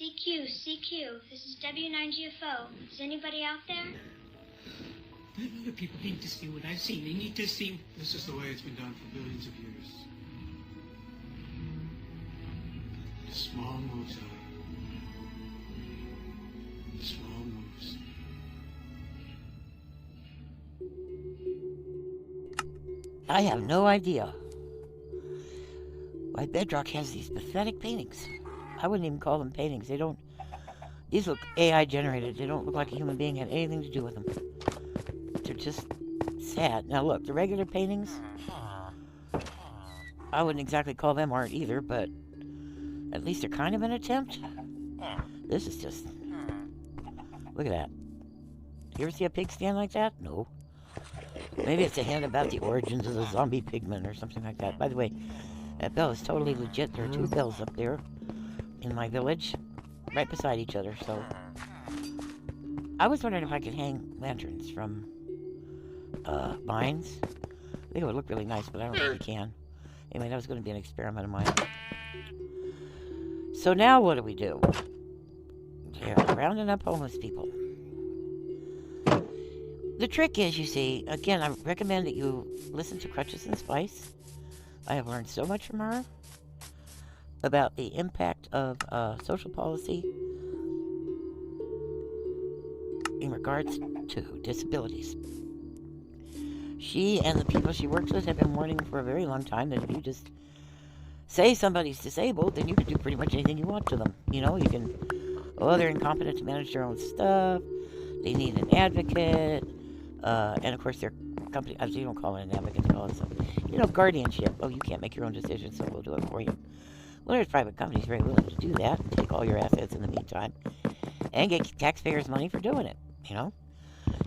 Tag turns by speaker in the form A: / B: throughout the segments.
A: CQ, CQ, this is W9GFO. Is anybody out there?
B: Other people need to see what I've seen. They need to see...
C: This is the way it's been done for billions of years. Small moves, small moves.
D: I have no idea why Bedrock has these pathetic paintings. I wouldn't even call them paintings. They don't... These look AI generated. They don't look like a human being had anything to do with them. They're just sad. Now look, the regular paintings, I wouldn't exactly call them art either, but at least they're kind of an attempt. This is just... Look at that. You ever see a pig stand like that? No. Maybe it's a hint about the origins of the zombie pigman or something like that. By the way, that bell is totally legit. There are 2 bells up there in my village, right beside each other, so... I was wondering if I could hang lanterns from vines. I think it would look really nice, but I don't think you can. Anyway, that was going to be an experiment of mine. So now what do we do? Yeah, rounding up homeless people. The trick is, you see, again, I recommend that you listen to Crutches and Spice. I have learned so much from her about the impact of social policy in regards to disabilities. She and the people she works with have been warning for a very long time that if you just say somebody's disabled, then you can do pretty much anything you want to them. You know, you can, oh, they're incompetent to manage their own stuff, they need an advocate, and of course their company, you don't call it an advocate, they call it some, you know, guardianship. Oh, you can't make your own decisions, so we'll do it for you. Well, there's private companies very willing to do that and take all your assets in the meantime and get taxpayers' money for doing it, you know.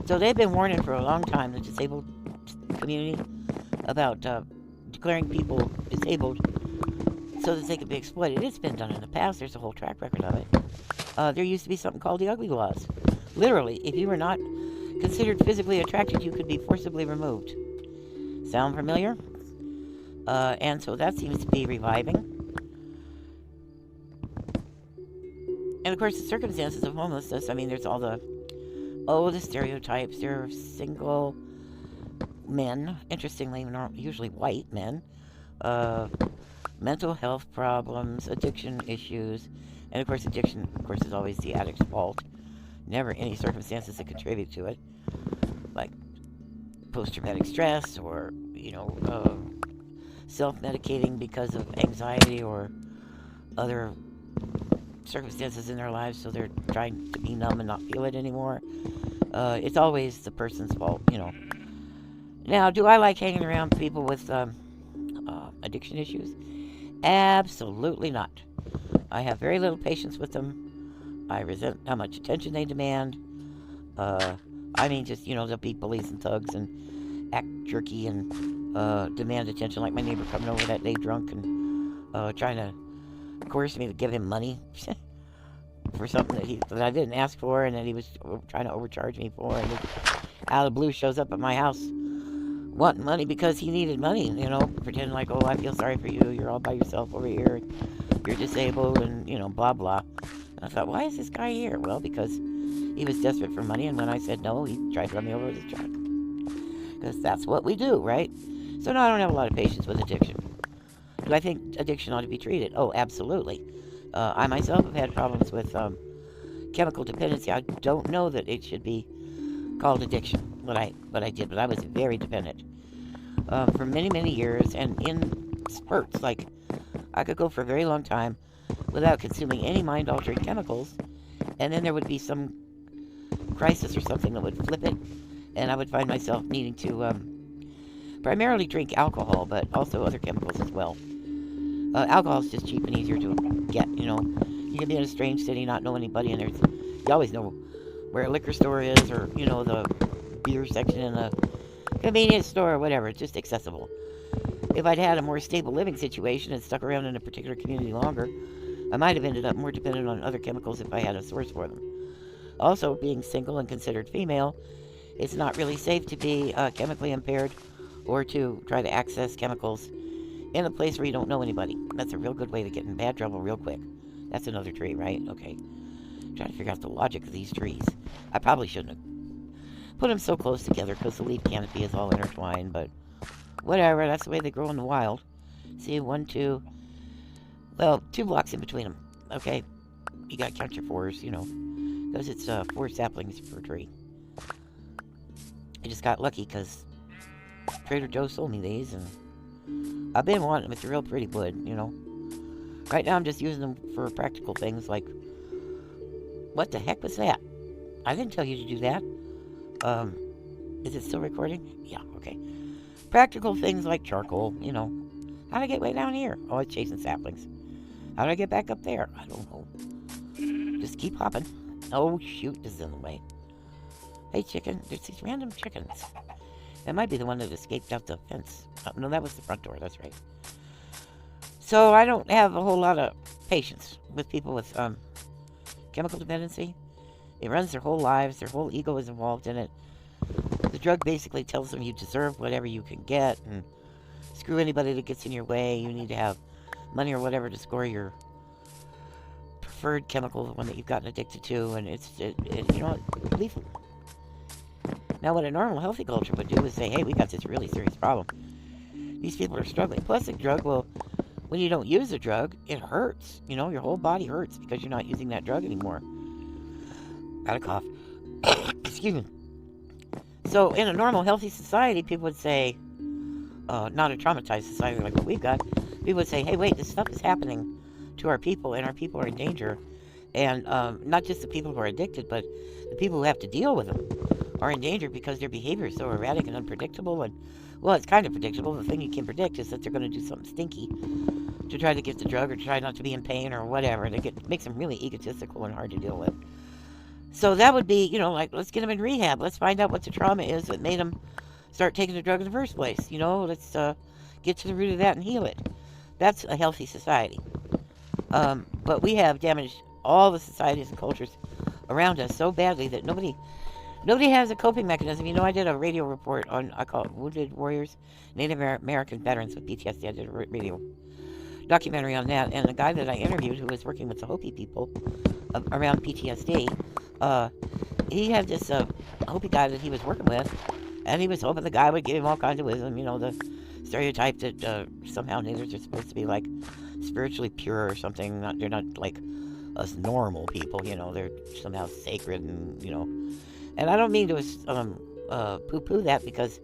D: So they've been warning for a long time, the disabled community, about declaring people disabled so that they could be exploited. It's been done in the past. There's a whole track record of it. There used to be something called the ugly laws. Literally, if you were not considered physically attractive, you could be forcibly removed. Sound familiar? And so that seems to be reviving. And of course, the circumstances of homelessness, I mean, there's all the stereotypes. There are single men, interestingly, usually white men, mental health problems, addiction issues, and of course, addiction, is always the addict's fault. Never any circumstances that contribute to it, like post-traumatic stress or, you know, self-medicating because of anxiety or other circumstances in their lives, so they're trying to be numb and not feel it anymore. It's always the person's fault, you know. Now, do I like hanging around people with addiction issues? Absolutely not. I have very little patience with them. I resent how much attention they demand. I mean, just, you know, they'll be bullies and thugs and act jerky and demand attention, like my neighbor coming over that day drunk and trying to coerce me to give him money for something that I didn't ask for and that he was trying to overcharge me for, and out of the blue shows up at my house wanting money because he needed money, you know, pretending like, oh, I feel sorry for you, you're all by yourself over here, you're disabled, and, you know, blah, blah. And I thought, why is this guy here? Well, because he was desperate for money, and when I said no, he tried to run me over with his truck. Because that's what we do, right? So no, I don't have a lot of patience with addiction. Do I think addiction ought to be treated? Oh, absolutely. I myself have had problems with chemical dependency. I don't know that it should be called addiction, what I did, but I was very dependent for many, many years, and in spurts. Like, I could go for a very long time without consuming any mind-altering chemicals, and then there would be some crisis or something that would flip it, and I would find myself needing to primarily drink alcohol, but also other chemicals as well. Alcohol is just cheap and easier to get, you know. You can be in a strange city, not know anybody, and you always know where a liquor store is, or, you know, the beer section in the convenience store or whatever. It's just accessible. If I'd had a more stable living situation and stuck around in a particular community longer, I might have ended up more dependent on other chemicals if I had a source for them. Also, being single and considered female, it's not really safe to be chemically impaired or to try to access chemicals in a place where you don't know anybody. That's a real good way to get in bad trouble real quick. That's another tree, right? Okay. Trying to figure out the logic of these trees. I probably shouldn't have put them so close together because the leaf canopy is all intertwined, but whatever. That's the way they grow in the wild. See, 1, 2. Well, 2 blocks in between them. Okay. You gotta count your 4s, you know, because it's 4 saplings per tree. I just got lucky because Trader Joe sold me these, and I've been wanting them. It's a real pretty wood, you know. Right now I'm just using them for practical things like, what the heck was that? I didn't tell you to do that. Is it still recording? Yeah, okay. Practical things like charcoal, you know. How'd I get way down here? Oh, it's chasing saplings. How'd I get back up there? I don't know. Just keep hopping. Oh, shoot, this is in the way. Hey, chicken. There's these random chickens. That might be the one that escaped out the fence. Oh, no, that was the front door. That's right. So I don't have a whole lot of patience with people with chemical dependency. It runs their whole lives. Their whole ego is involved in it. The drug basically tells them you deserve whatever you can get, and screw anybody that gets in your way. You need to have money or whatever to score your preferred chemical, the one that you've gotten addicted to, and it's you know, lethal. Now, what a normal, healthy culture would do is say, hey, we got this really serious problem. These people are struggling. Plus, the drug will, when you don't use the drug, it hurts. You know, your whole body hurts because you're not using that drug anymore. Got a cough. Excuse me. So, in a normal, healthy society, people would say, not a traumatized society like what we've got, people would say, hey, wait, this stuff is happening to our people, and our people are in danger. And not just the people who are addicted, but the people who have to deal with them are in danger because their behavior is so erratic and unpredictable. And, well, it's kind of predictable. The thing you can predict is that they're going to do something stinky to try to get the drug or try not to be in pain or whatever. Makes them really egotistical and hard to deal with. So that would be, you know, like, let's get them in rehab. Let's find out what the trauma is that made them start taking the drug in the first place. You know, let's get to the root of that and heal it. That's a healthy society. But we have damaged all the societies and cultures around us so badly that nobody has a coping mechanism. You know, I did a radio report on, I call it Wounded Warriors, Native American Veterans with PTSD. I did a radio documentary on that, and the guy that I interviewed who was working with the Hopi people around PTSD, he had this Hopi guy that he was working with, and he was hoping the guy would give him all kinds of wisdom, you know, the stereotype that somehow natives are supposed to be like spiritually pure or something. They're not like us normal people, you know, they're somehow sacred, and, you know. And I don't mean to poo-poo that, because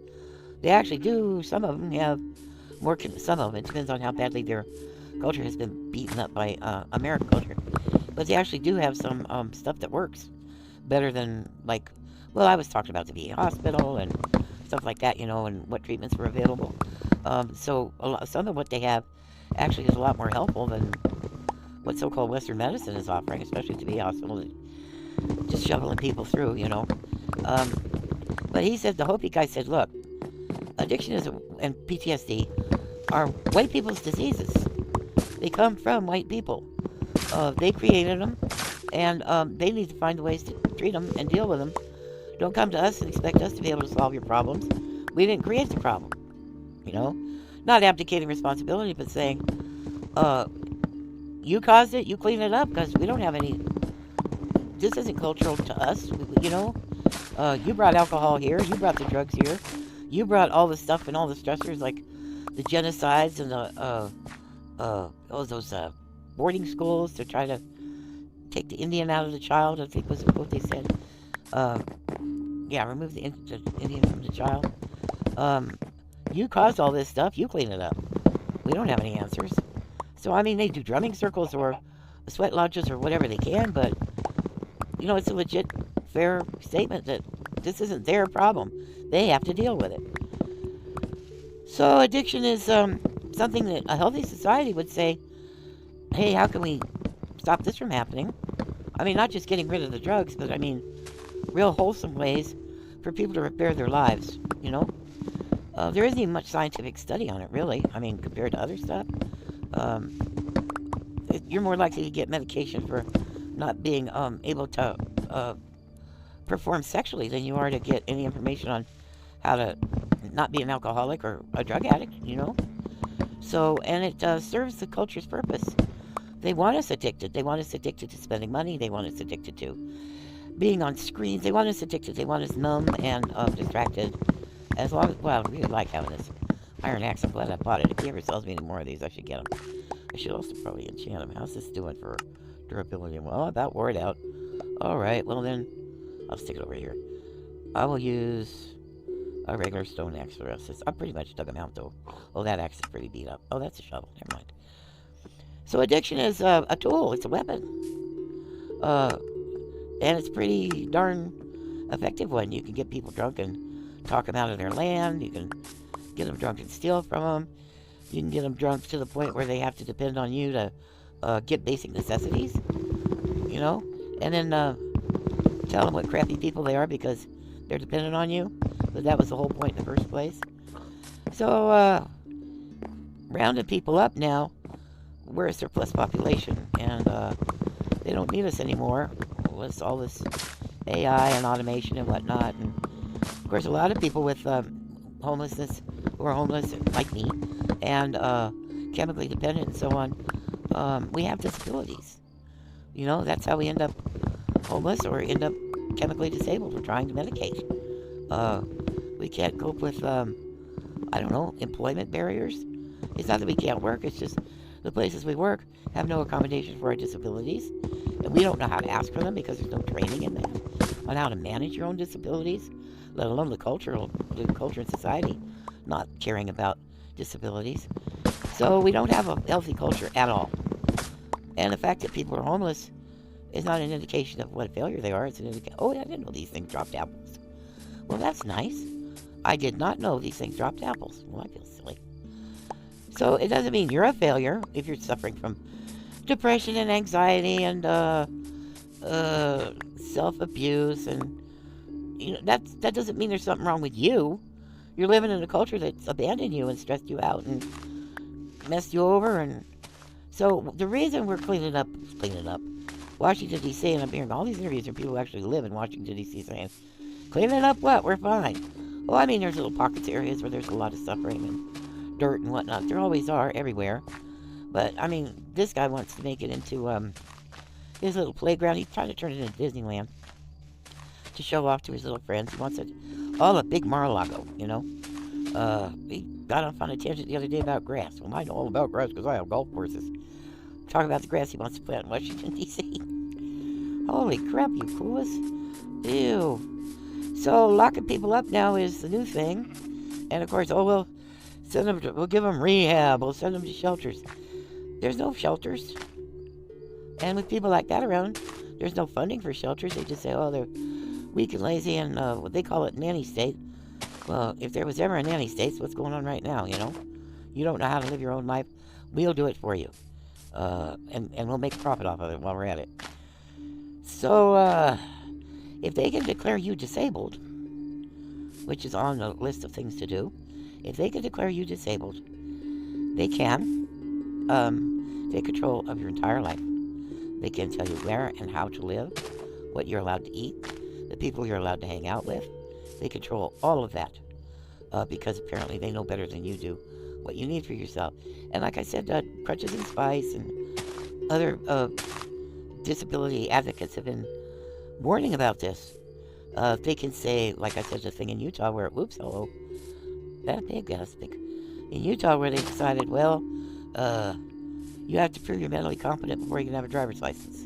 D: they actually do, some of them have more, some of them, it depends on how badly their culture has been beaten up by American culture. But they actually do have some stuff that works better than, like, well, I was talking about the VA hospital and stuff like that, you know, and what treatments were available. So some of what they have actually is a lot more helpful than what so-called Western medicine is offering, especially at the VA hospital, just shoveling people through, you know. But he said, the Hopi guy said, look, addiction and PTSD are white people's diseases. They come from white people. They created them, and they need to find ways to treat them and deal with them. Don't come to us and expect us to be able to solve your problems. We didn't create the problem, you know. Not abdicating responsibility, but saying, you caused it, you clean it up, because we don't have any, this isn't cultural to us, you know. You brought alcohol here, you brought the drugs here, you brought all the stuff and all the stressors, like the genocides and those boarding schools to try to take the Indian out of the child, I think was what they said. Yeah, remove the Indian from the child. You caused all this stuff, you clean it up. We don't have any answers. So, I mean, they do drumming circles or sweat lodges or whatever they can, but, you know, it's a legit, fair statement that this isn't their problem. They have to deal with it. So, addiction is something that a healthy society would say, hey, how can we stop this from happening? I mean, not just getting rid of the drugs, but, I mean, real wholesome ways for people to repair their lives, you know? There isn't even much scientific study on it, really. I mean, compared to other stuff. You're more likely to get medication for not being able to perform sexually than you are to get any information on how to not be an alcoholic or a drug addict, you know? So, and it serves the culture's purpose They want us addicted. They want us addicted to spending money. They want us addicted to being on screens. They want us addicted. They want us numb and distracted. As long as, well, I really like having this iron axe. I'm glad I bought it. If he ever sells me any more of these, I should get them. I should also probably enchant them. How's this doing for durability? Well, I about wore it out. Alright, well then, I'll stick it over here. I will use a regular stone axe for the rest of this. I pretty much dug them out, though. Oh, that axe is pretty beat up. Oh, that's a shovel. Never mind. So addiction is a tool. It's a weapon. And it's pretty darn effective one. You can get people drunk and talk them out of their land. You can get them drunk and steal from them. You can get them drunk to the point where they have to depend on you to get basic necessities. You know? And then tell them what crappy people they are because they're dependent on you. But that was the whole point in the first place. So, rounding people up now, we're a surplus population. And they don't need us anymore with all this AI and automation and whatnot. And, of course, a lot of people with homelessness who are homeless, like me, and chemically dependent and so on, we have disabilities. You know, that's how we end up homeless or end up chemically disabled. We're trying to medicate. We can't cope with, I don't know, employment barriers. It's not that we can't work, it's just the places we work have no accommodation for our disabilities. And we don't know how to ask for them because there's no training in that on how to manage your own disabilities, let alone the culture and society not caring about disabilities. So we don't have a healthy culture at all. And the fact that people are homeless is not an indication of what a failure they are. It's an indication, oh, I didn't know these things dropped apples. Well, that's nice. I did not know these things dropped apples. Well, I feel silly. So it doesn't mean you're a failure if you're suffering from depression and anxiety and self-abuse, and you know that doesn't mean there's something wrong with you. You're living in a culture that's abandoned you and stressed you out and messed you over. And so the reason we're cleaning up Washington, D.C., and I'm hearing all these interviews where people who actually live in Washington, D.C. saying, cleaning up what? We're fine. Well, I mean, there's little pockets areas where there's a lot of suffering and dirt and whatnot. There always are, everywhere. But, I mean, this guy wants to make it into his little playground. He's trying to turn it into Disneyland to show off to his little friends. He wants it all a big Mar-a-Lago, you know. He got off on a tangent the other day about grass. Well, I know all about grass because I have golf courses. Talking about the grass he wants to plant in Washington, D.C. Holy crap, you clueless. Ew. So, locking people up now is the new thing. And, of course, we'll give them rehab. We'll send them to shelters. There's no shelters. And with people like that around, there's no funding for shelters. They just say, oh, they're weak and lazy and what they call it nanny state. Well, if there was ever a nanny state, what's going on right now, you know? You don't know how to live your own life. We'll do it for you. And we'll make a profit off of it while we're at it. So, if they can declare you disabled, which is on the list of things to do, if they can declare you disabled, they can take control of your entire life. They can tell you where and how to live, what you're allowed to eat, the people you're allowed to hang out with. They control all of that because apparently they know better than you do what you need for yourself. And like I said, Crutches and Spice and other disability advocates have been warning about this. They can say, like I said, the thing in Utah where, whoops, hello, that big, that's big. In Utah where they decided, well, you have to prove you're mentally competent before you can have a driver's license.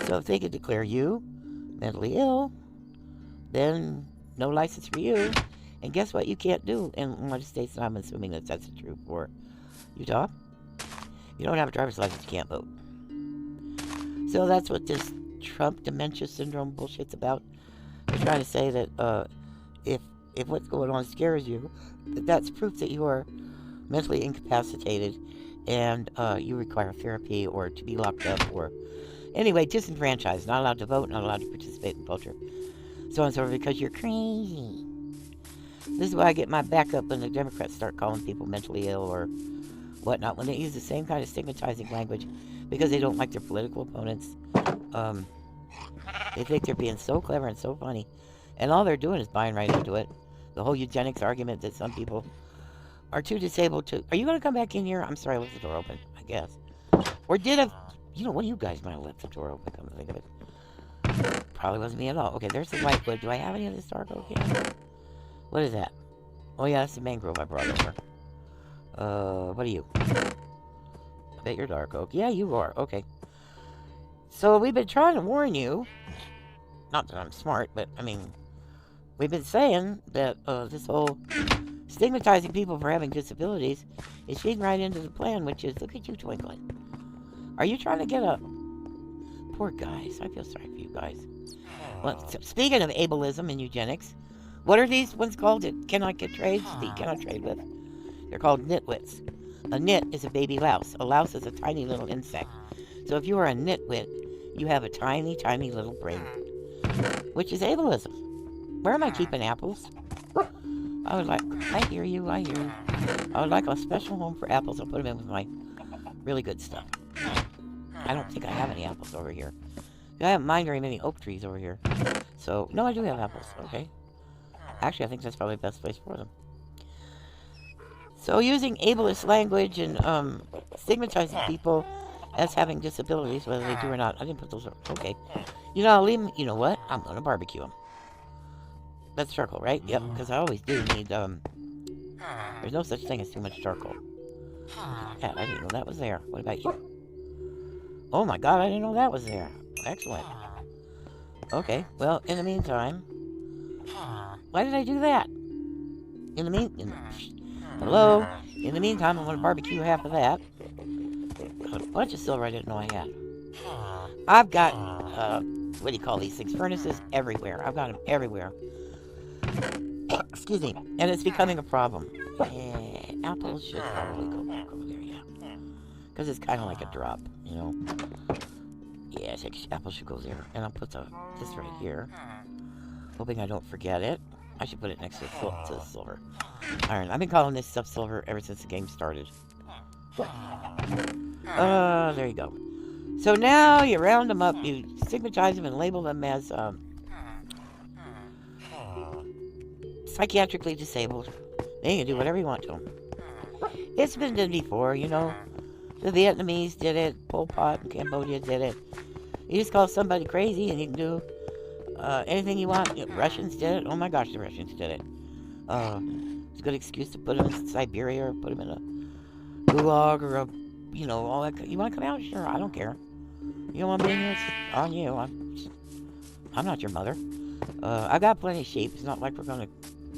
D: So if they could declare you mentally ill, then no license for you. And guess what you can't do in one of the states, and I'm assuming that that's true for Utah. You don't have a driver's license, you can't vote. So that's what this Trump dementia syndrome bullshit's about. They're trying to say that if what's going on scares you, that's proof that you are mentally incapacitated and you require therapy or to be locked up or anyway, disenfranchised, not allowed to vote, not allowed to participate in culture. So on and so forth because you're crazy. This is why I get my back up when the Democrats start calling people mentally ill or whatnot, when they use the same kind of stigmatizing language because they don't like their political opponents. They think they're being so clever and so funny. And all they're doing is buying right into it. The whole eugenics argument that some people are too disabled to... Are you going to come back in here? I'm sorry, I left the door open, I guess. Or did have, you know, one of you guys might have left the door open, come to think of it. Probably wasn't me at all. Okay, there's the white wood. Do I have any of this dark oak yet? What is that? Oh yeah, that's the mangrove I brought over. What are you? I bet you're dark oak. Yeah, you are. Okay. So we've been trying to warn you. Not that I'm smart, but I mean, we've been saying that this whole stigmatizing people for having disabilities is feeding right into the plan, which is, look at you twinkling. Are you trying to get a... Poor guys. I feel sorry for you guys. Well, speaking of ableism and eugenics, what are these ones called that cannot get trades? That you cannot trade with? They're called nitwits. A nit is a baby louse. A louse is a tiny little insect. So if you are a nitwit, you have a tiny, tiny little brain. Which is ableism. Where am I keeping apples? I would like... I hear you, I hear you. I would like a special home for apples. I'll put them in with my really good stuff. I don't think I have any apples over here. I haven't mined very many oak trees over here. So, no, I do have apples. Okay. Actually, I think that's probably the best place for them. So, using ableist language and stigmatizing people as having disabilities, whether they do or not. I didn't put those up. Okay. You know, I'll leave them. You know what? I'm going to barbecue them. That's charcoal, right? Yep, because I always do need, there's no such thing as too much charcoal. Yeah, I didn't know that was there. What about you? Oh my god, I didn't know that was there. Excellent. Okay, well, in the meantime... Why did I do that? Hello? In the meantime, I'm going to barbecue half of that. A bunch of silver I didn't know I had. I've got, what do you call these things? Furnaces everywhere. I've got them everywhere. Excuse me. And it's becoming a problem. Apples should probably go back over there, yeah. Because it's kind of like a drop, you know. Yeah, I think apples should go there. And I'll put this right here. Hoping I don't forget it. I should put it next to the silver. Iron. I've been calling this stuff silver ever since the game started. There you go. So now you round them up, you stigmatize them and label them as, psychiatrically disabled. Then you can do whatever you want to them. It's been done before, you know. The Vietnamese did it. Pol Pot in Cambodia did it. You just call somebody crazy and you can do anything you want. You know, Russians did it. Oh my gosh, the Russians did it. It's a good excuse to put them in Siberia or put them in a gulag or a, you know, all that. You want to come out? Sure, I don't care. You don't want to be in here? It's on you. I'm not your mother. I got plenty of sheep. It's not like we're going to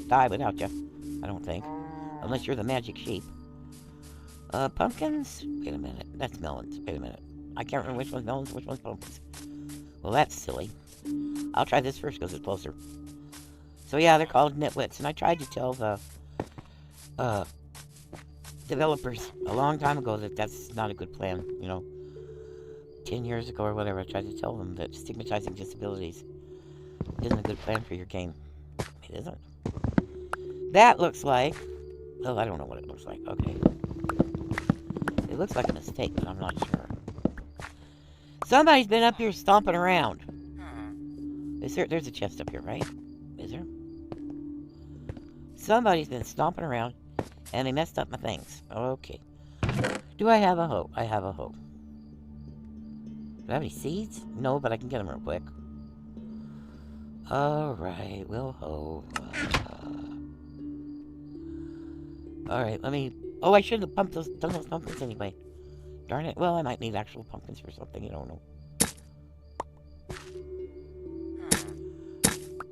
D: die without you. I don't think. Unless you're the magic sheep. Pumpkins? Wait a minute. That's melons. Wait a minute. I can't remember which one's melons, which one's pumpkins. Well, that's silly. I'll try this first because it's closer. So yeah, they're called nitwits. And I tried to tell the developers a long time ago that that's not a good plan, you know. 10 years ago or whatever, I tried to tell them that stigmatizing disabilities isn't a good plan for your game. It isn't. That looks like... Oh, I don't know what it looks like. Okay. It looks like a mistake, but I'm not sure. Somebody's been up here stomping around. Is there... There's a chest up here, right? Is there? Somebody's been stomping around, and they messed up my things. Okay. Do I have a hoe? I have a hoe. Do I have any seeds? No, but I can get them real quick. Alright, we'll hoe. Alright, let me... Oh, I should have done those pumpkins anyway. Darn it. Well, I might need actual pumpkins for something, you don't know.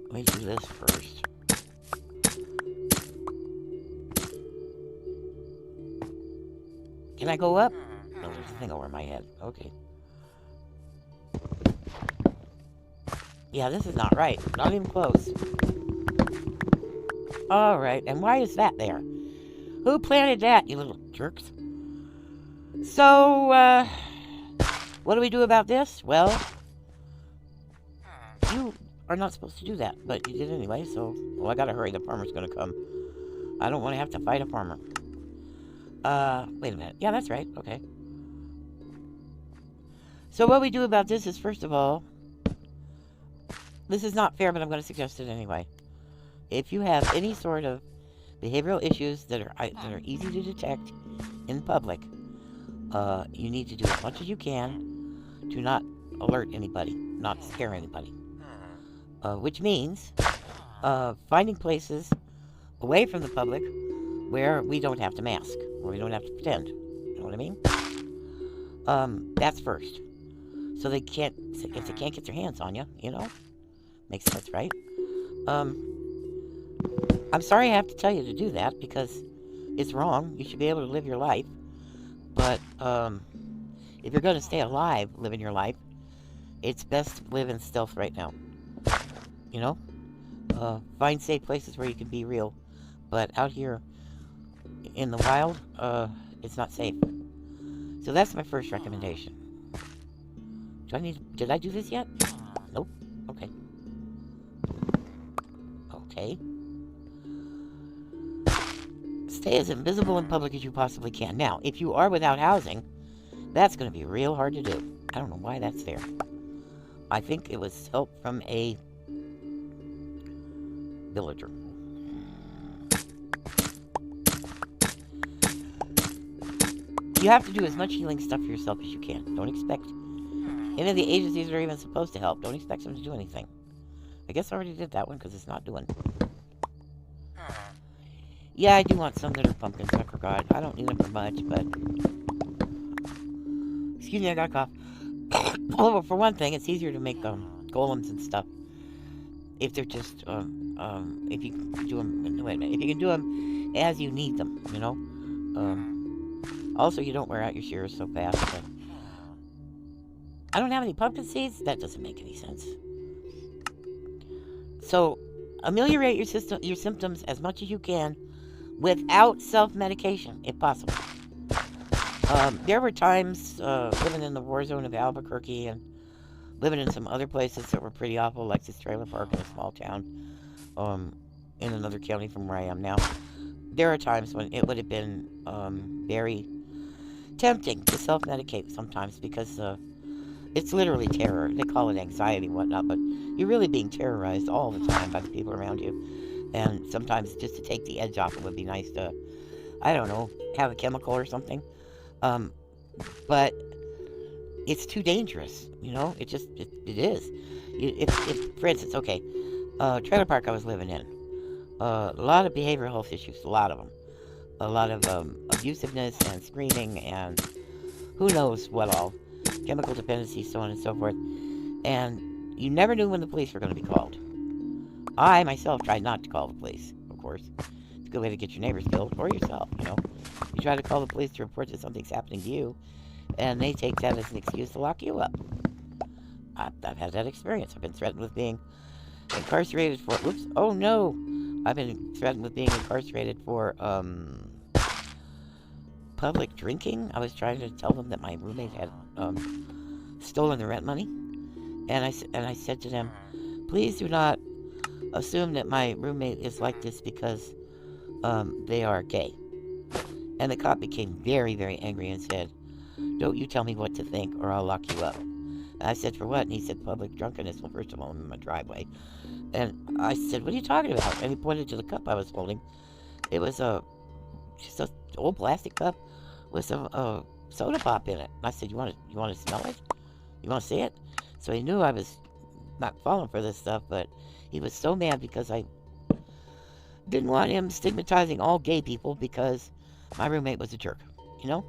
D: Let me do this first. Can I go up? No, there's a thing over my head. Okay. Yeah, this is not right. Not even close. Alright, and why is that there? Who planted that, you little jerks? So, what do we do about this? Well, you are not supposed to do that, but you did anyway, so... Well, I gotta hurry, the farmer's gonna come. I don't want to have to fight a farmer. Wait a minute. Yeah, that's right. Okay. So what we do about this is, first of all... This is not fair, but I'm going to suggest it anyway. If you have any sort of behavioral issues that are easy to detect in public, You need to do as much as you can to not alert anybody, not scare anybody. Which means finding places away from the public where we don't have to mask, where we don't have to pretend. You know what I mean? That's first. So if they can't get their hands on you, you know? Makes sense, right? I'm sorry I have to tell you to do that because it's wrong. You should be able to live your life. But if you're going to stay alive, living your life, it's best to live in stealth right now. You know? Find safe places where you can be real. But out here in the wild, it's not safe. So that's my first recommendation. Did I do this yet? Nope. Okay. Okay. Stay as invisible in public as you possibly can. Now, if you are without housing, that's going to be real hard to do. I don't know why that's there. I think it was help from a villager. You have to do as much healing stuff for yourself as you can. Don't expect any of the agencies that are even supposed to help. Don't expect them to do anything. I guess I already did that one because it's not doing. Yeah, I do want some that are pumpkins. I forgot. I don't need them for much, but... Excuse me, I got a cough. Well, for one thing, it's easier to make golems and stuff. If they're just, if you can do them... Wait a minute. If you can do them as you need them, you know? Also, you don't wear out your shears so fast, but... I don't have any pumpkin seeds? That doesn't make any sense. So, ameliorate your symptoms as much as you can without self-medication, if possible. There were times living in the war zone of Albuquerque and living in some other places that were pretty awful, like this trailer park in a small town in another county from where I am now. There are times when it would have been very tempting to self-medicate sometimes because it's literally terror. They call it anxiety and whatnot, but you're really being terrorized all the time by the people around you. And sometimes just to take the edge off, it would be nice to, I don't know, have a chemical or something. But it's too dangerous, you know? It is. If, for instance, okay, trailer park I was living in, a lot of behavioral health issues, a lot of them. A lot of abusiveness and screaming and who knows what all. Chemical dependency, so on and so forth. And you never knew when the police were going to be called. I, myself, tried not to call the police, of course. It's a good way to get your neighbors killed, or yourself, you know. You try to call the police to report that something's happening to you, and they take that as an excuse to lock you up. I've had that experience. I've been threatened with being incarcerated for... Oops. Oh, no. I've been threatened with being incarcerated for, public drinking. I was trying to tell them that my roommate had stolen the rent money, and I said to them, please do not assume that my roommate is like this because they are gay. And the cop became very, very angry and said, don't you tell me what to think or I'll lock you up. And I said, for what? And he said, public drunkenness. Well, first of all, I'm in my driveway. And I said, what are you talking about? And he pointed to the cup I was holding. It was just an old plastic cup with some soda pop in it. And I said, you want to smell it? You want to see it? So he knew I was not falling for this stuff, but he was so mad because I didn't want him stigmatizing all gay people because my roommate was a jerk, you know?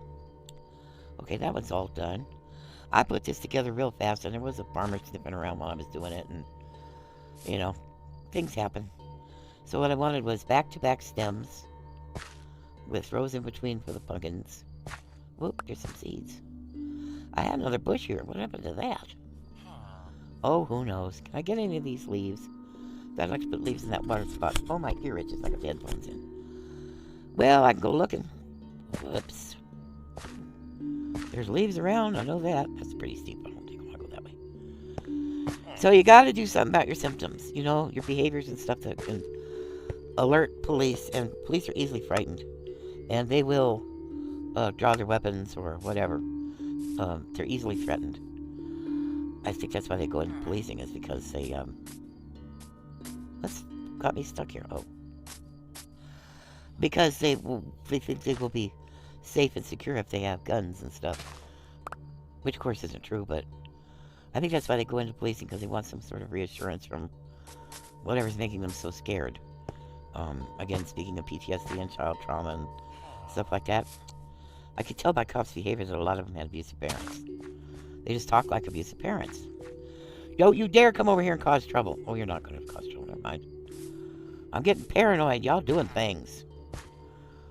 D: Okay, that one's all done. I put this together real fast, and there was a farmer sniffing around while I was doing it, and, you know, things happen. So what I wanted was back-to-back stems with rows in between for the pumpkins. Whoop, there's some seeds. I had another bush here. What happened to that? Oh, who knows? Can I get any of these leaves? I'd like to put leaves in that water spot. Oh, my ear itches. I got the headphones in. Well, I can go looking. Whoops. There's leaves around. I know that. That's pretty steep. I don't think I want to go that way. So you got to do something about your symptoms. You know, your behaviors and stuff that can alert police. And police are easily frightened. And they will draw their weapons or whatever. They're easily threatened. I think that's why they go into policing, is because they, what's got me stuck here? Oh. Because they think they will be safe and secure if they have guns and stuff. Which, of course, isn't true, but I think that's why they go into policing, because they want some sort of reassurance from whatever's making them so scared. Again, speaking of PTSD and child trauma and stuff like that, I could tell by cops' behavior that a lot of them had abusive parents. They just talk like abusive parents. Don't you dare come over here and cause trouble. Oh, you're not going to cause trouble, never mind. I'm getting paranoid, y'all doing things.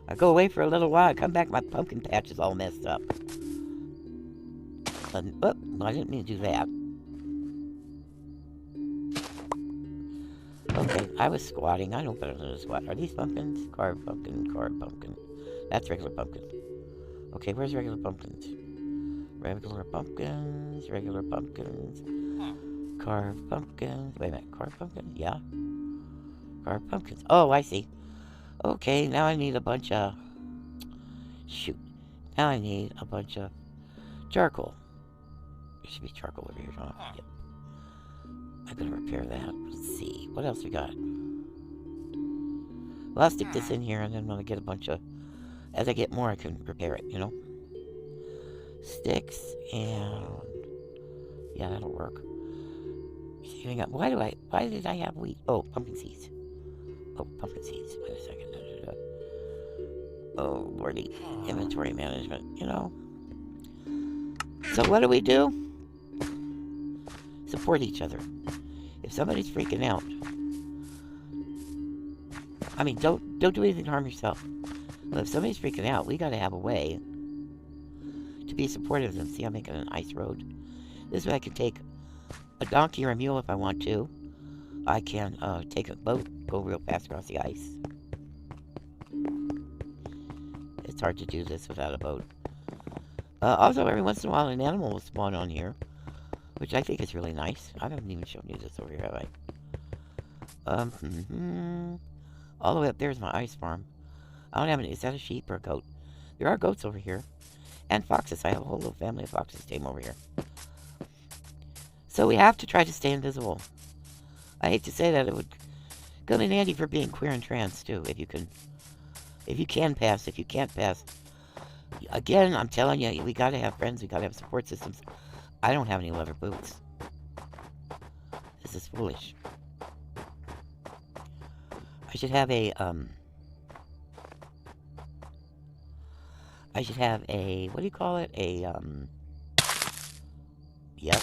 D: I go away for a little while, I come back, my pumpkin patch is all messed up. Oh, I didn't mean to do that. Okay, I was squatting. I know better than a squat. Are these pumpkins? Carved pumpkin, carved pumpkin. That's regular pumpkin. Okay, where's regular pumpkins? Regular pumpkins, regular pumpkins. Carved pumpkins. Wait a minute, carved pumpkin? Yeah. Carved pumpkins. Oh, I see. Okay, now I need a bunch of... Shoot. Now I need a bunch of charcoal. There should be charcoal over here, huh? Yep. I gotta repair that. Let's see. What else we got? Well, I'll stick this in here, and then when I get a bunch of... As I get more, I can repair it, you know? Sticks, and... Yeah, that'll work. Why did I have wheat? Oh, pumpkin seeds. Oh, pumpkin seeds. Wait a second. Oh, lordy. Inventory management, you know? So what do? Support each other. If somebody's freaking out, I mean, don't do anything to harm yourself. But if somebody's freaking out, we gotta have a way to be supportive of them. See, I'm making an ice road. This way I can take a donkey or a mule if I want to. I can take a boat, go real fast across the ice. It's hard to do this without a boat. Also, every once in a while, an animal will spawn on here, which I think is really nice. I haven't even shown you this over here, have I? All the way up there is my ice farm. I don't have any. Is that a sheep or a goat? There are goats over here. And foxes. I have a whole little family of foxes tame over here. So we have to try to stay invisible. I hate to say that, it would come in handy for being queer and trans, too, if you can pass. If you can't pass, again, I'm telling you, we gotta have friends, we gotta have support systems. I don't have any leather boots. This is foolish. I should have a, what do you call it? Yep.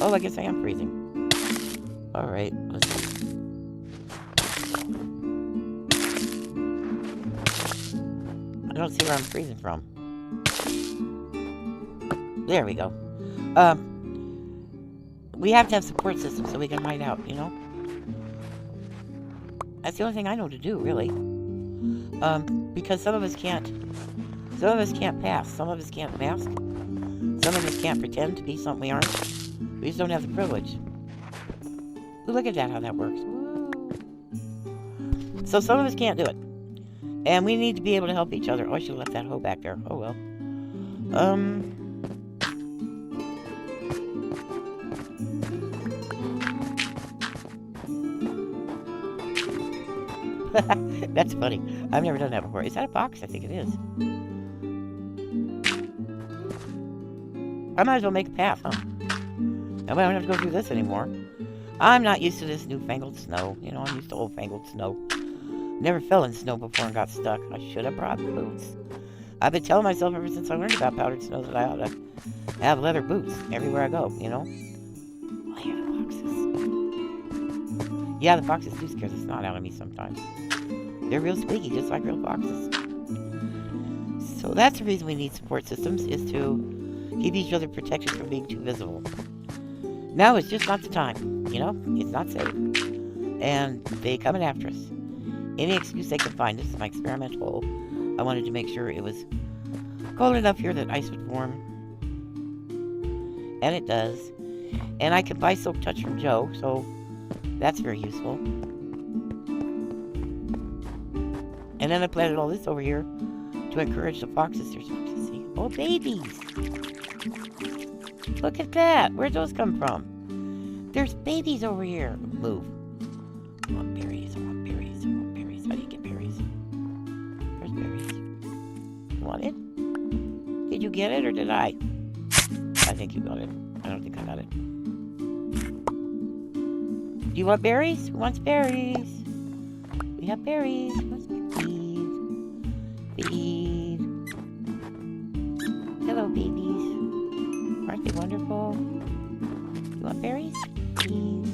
D: Oh, I guess I am freezing. Alright, let's see. I don't see where I'm freezing from. There we go. We have to have support systems so we can hide out, you know? That's the only thing I know to do, really. Because some of us can't pass. Some of us can't mask. Some of us can't pretend to be something we aren't. We just don't have the privilege. Ooh, look at that, how that works. Woo. So some of us can't do it. And we need to be able to help each other. Oh, I should have left that hoe back there. Oh, well. That's funny. I've never done that before. Is that a box? I think it is. I might as well make a path, huh? Now I don't have to go through this anymore. I'm not used to this newfangled snow. You know, I'm used to old-fangled snow. Never fell in snow before and got stuck. I should have brought boots. I've been telling myself ever since I learned about powdered snow that I ought to have leather boots everywhere I go, you know? Oh, I hear the foxes. Yeah, the foxes do scare the snot out of me sometimes. They're real squeaky, just like real foxes. So that's the reason we need support systems, is to keep each other protected from being too visible. Now it's just not the time, you know? It's not safe. And they coming after us. Any excuse they can find. This is my experiment hole. I wanted to make sure it was cold enough here that ice would form. And it does. And I can buy Silk Touch from Joe, so that's very useful. And then I planted all this over here to encourage the foxes. There's foxes, see? Oh, babies! Look at that! Where'd those come from? There's babies over here. Move. I want berries. I want berries. I want berries. How do you get berries? There's berries. you get it or did I? I think you got it. I don't think I got it. Do you want berries? Who wants berries? We have berries. Who wants berries? Feed. Hello, babies. Aren't they wonderful? You want berries? Feed.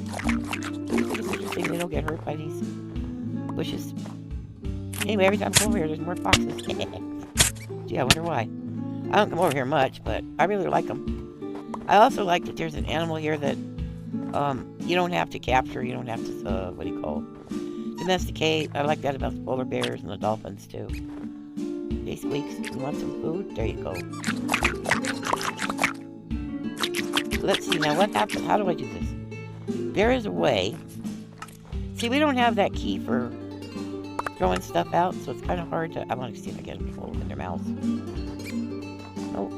D: It's interesting they don't get hurt by these bushes. Anyway, every time I come over here, there's more foxes. Gee, I wonder why. I don't come over here much, but I really like them. I also like that there's an animal here that you don't have to capture. You don't have to, what do you call it? Domesticate. I like that about the polar bears and the dolphins, too. Hey, Squeaks, you want some food? There you go. Let's see, now what happens? How do I do this? There is a way. See, we don't have that key for throwing stuff out, so it's kind of hard to... I want to see if I get them to hold in their mouths. No.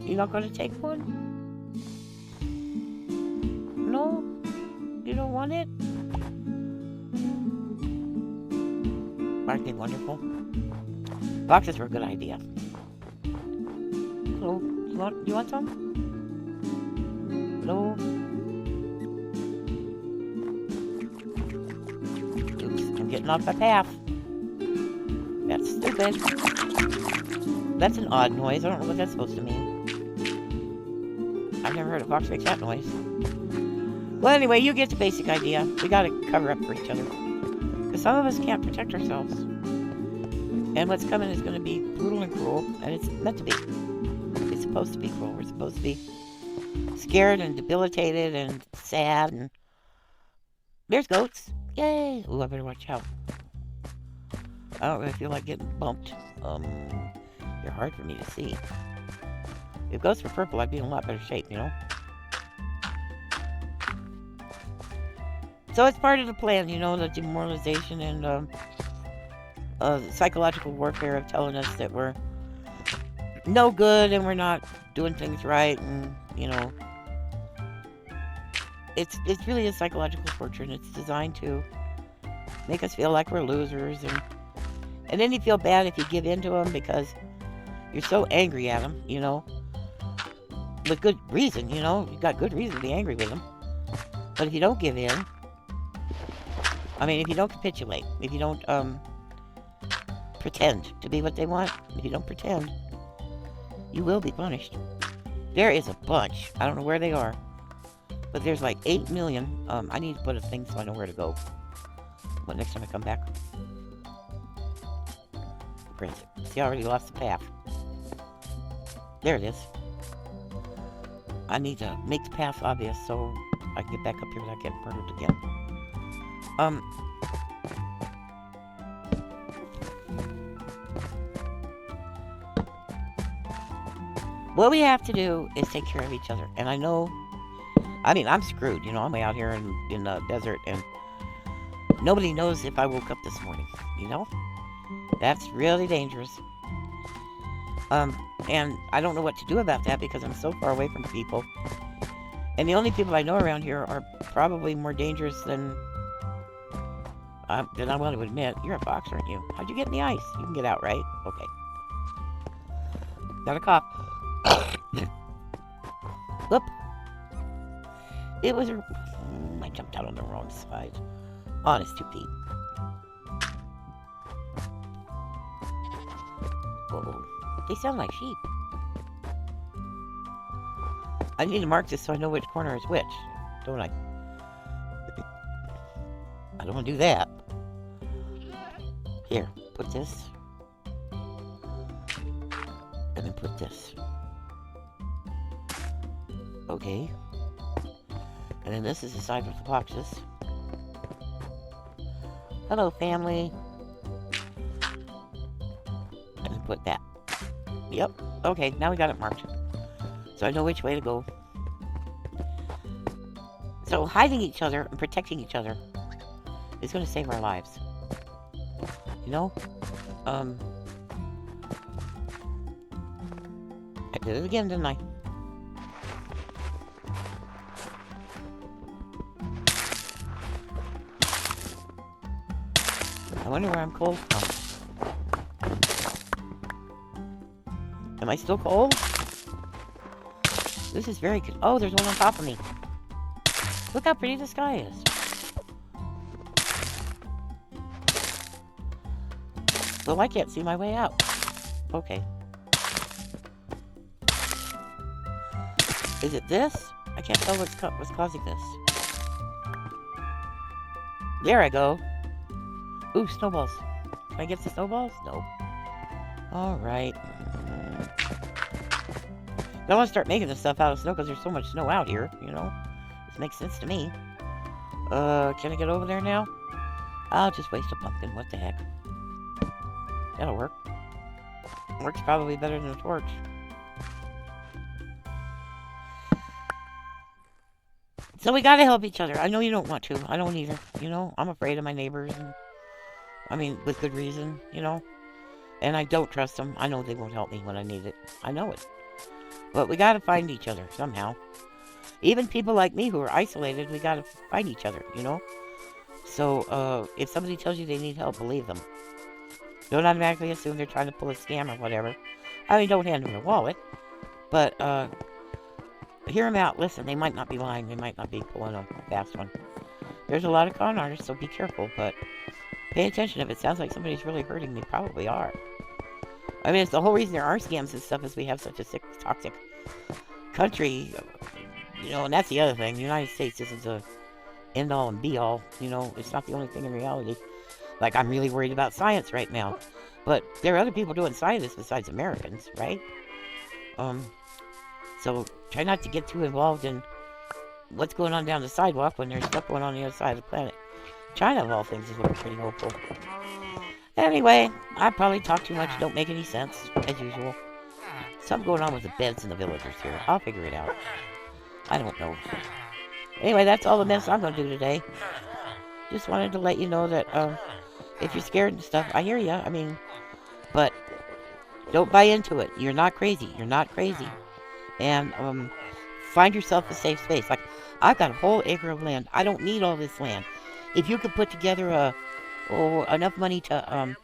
D: You're not going to take one? No? You don't want it? Aren't they wonderful? Boxes were a good idea. Hello? You want some? Hello? Oops, I'm getting off my path. That's stupid. That's an odd noise. I don't know what that's supposed to mean. I've never heard a fox make that noise. Well, anyway, you get the basic idea. We gotta cover up for each other. Because some of us can't protect ourselves. And what's coming is gonna be brutal and cruel. And it's meant to be. It's supposed to be cruel. We're supposed to be scared and debilitated and sad. And there's goats. Yay! Ooh, I better watch out. I don't really feel like getting bumped. They're hard for me to see. If ghosts were purple, I'd be in a lot better shape, you know? So it's part of the plan, you know, the demoralization and psychological warfare of telling us that we're no good and we're not doing things right, and, you know, it's really a psychological torture, and it's designed to make us feel like we're losers, and then you feel bad if you give in to them because you're so angry at them, you know, with good reason, you know, you got good reason to be angry with them. But if you don't give in, I mean, if you don't capitulate, if you don't pretend to be what they want, if you don't pretend, you will be punished. There is a bunch. I don't know where they are, but there's like 8 million. I need to put a thing so I know where to go. What, next time I come back? Where is it? See, I already lost the path. There it is. I need to make the path obvious so I can get back up here without getting murdered again. What we have to do is take care of each other. And I know, I mean, I'm screwed. You know, I'm way out here in the desert, and nobody knows if I woke up this morning, you know? That's really dangerous. And I don't know what to do about that because I'm so far away from people. And the only people I know around here are probably more dangerous than I want to admit. You're a fox, aren't you? How'd you get in the ice? You can get out, right? Okay. Got a cough. Whoop. It was I jumped out on the wrong side. Honest to Pete. Whoa. They sound like sheep. I need to mark this so I know which corner is which, don't I? I don't want to do that. Here, put this. And then put this. Okay. And then this is the side with the boxes. Hello, family. And then put that. Yep. Okay, now we got it marked. So I know which way to go. So hiding each other and protecting each other is going to save our lives. You know? I did it again, didn't I? I wonder where I'm cold from. Am I still cold? This is very good. Oh, there's one on top of me. Look how pretty the sky is. Well, I can't see my way out. Okay. Is it this? I can't tell what's causing this. There I go. Ooh, snowballs. Can I get the snowballs? No. Alright. I want to start making this stuff out of snow because there's so much snow out here, you know. This makes sense to me. Can I get over there now? I'll just waste a pumpkin. What the heck? That'll work. Works probably better than a torch. So we gotta help each other. I know you don't want to. I don't either. You know, I'm afraid of my neighbors. And, I mean, with good reason, you know. And I don't trust them. I know they won't help me when I need it. I know it. But we gotta find each other somehow. Even people like me who are isolated, we gotta find each other, you know. So, if somebody tells you they need help, believe them. Don't automatically assume they're trying to pull a scam or whatever. I mean, don't hand them your wallet. But, hear them out. Listen, they might not be lying. They might not be pulling a fast one. There's a lot of con artists, so be careful. But pay attention. If it sounds like somebody's really hurting, they probably are. I mean, it's the whole reason there are scams and stuff is we have such a sick, toxic country. You know, and that's the other thing. The United States isn't the end-all and be-all. You know, it's not the only thing in reality. Like, I'm really worried about science right now. But there are other people doing science besides Americans, right? So try not to get too involved in what's going on down the sidewalk when there's stuff going on the other side of the planet. China, of all things, is looking pretty hopeful. Anyway, I probably talk too much, don't make any sense, as usual. Something going on with the beds and the villagers here. I'll figure it out. I don't know. Anyway, that's all the mess I'm going to do today. Just wanted to let you know that, if you're scared and stuff, I hear ya. I mean, but don't buy into it. You're not crazy. You're not crazy. And, find yourself a safe space. Like, I've got a whole acre of land. I don't need all this land. If you could put together enough money to,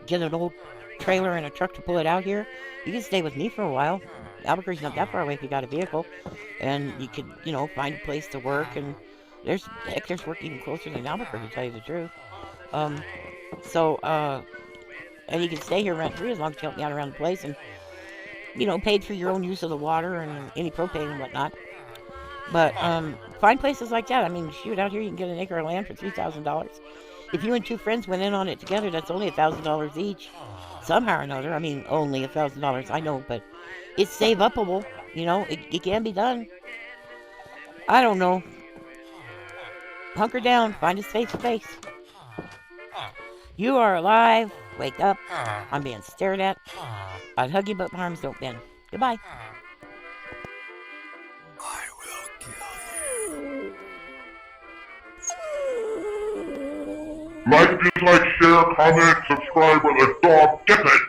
D: get an old trailer and a truck to pull it out here, you can stay with me for a while. Albuquerque's not that far away if you got a vehicle. And you could, you know, find a place to work. And there's work even closer than Albuquerque, to tell you the truth. And you can stay here rent-free as long as you help me out around the place. And, you know, paid for your own use of the water and any propane and whatnot. But, find places like that. I mean, shoot, out here you can get an acre of land for $3,000. If you and two friends went in on it together, that's only $1,000 each. Somehow or another. I mean, only $1,000, I know, but it's save-upable. You know, it can be done. I don't know. Hunker down. Find a safe space. You are alive. Wake up. I'm being stared at. I'd hug you, but my arms don't bend. Goodbye.
C: I will kill you.
E: Like, dislike, share, comment, subscribe, or the dog gets it!